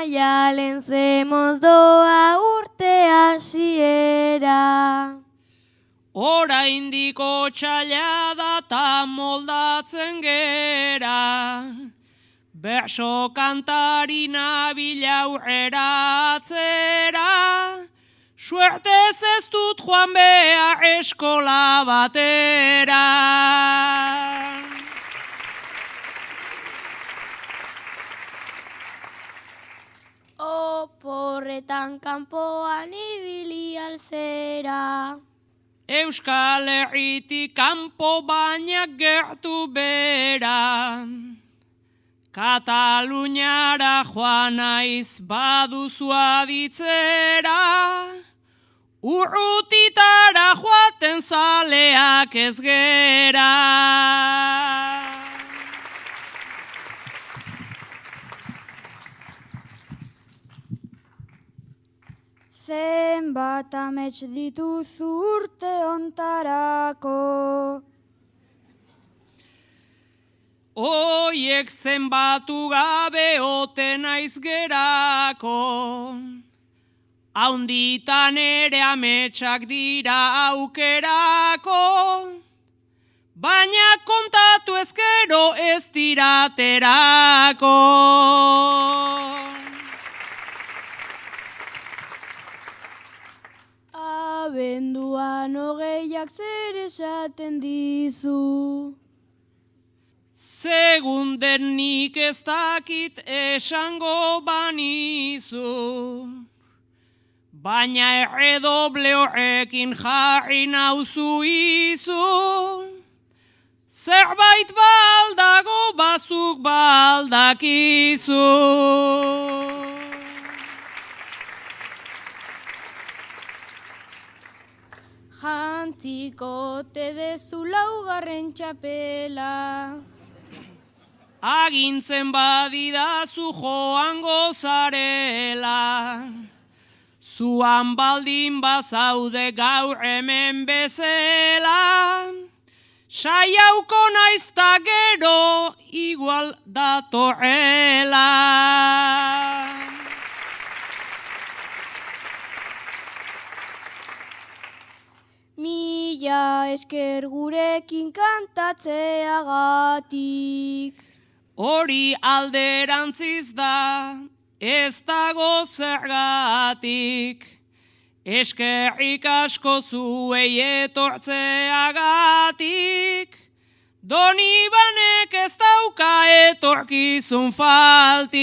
ya lencemos doa urte hasiera. Oraindiko txaila da ta moldatzen gera, berso kantari nabila aurrera atzera, suertez ez dut joan behar eskola batera. Oporretan kanpoan ibili alzera. Euskal Herritik kanpo baina gertu bera, Kataluniara joan naiz baduzu aditzera, urrutitara joaten zaleak ez gera. Zenbat amets dituzu urte ontarako. Oiek zenbatu gabe ote naiz gerako, haunditan ere ametsak dira aukerako, baina kontatu ezkero ez diraterako. Abenduan hogeiak zer esaten dizu. Segunden nik ez dakit esango banizu, baina erredoble horrekin jarri nauzu izu, zerbait baldago bazuk baldakizu. Jantziko te dezu laugarren txapela. Agintzen badidazu joango zarela, zuan baldin bazaude gaur hemen bezela, saiauko naiz ta gero igual datorrela. Mila esker gurekin kantatzeagatik. Hori alderantziz da, ez dago zergatik, eskerrik asko zuei etortzeagatik, Donibanek ez dauka etorkizun faltik.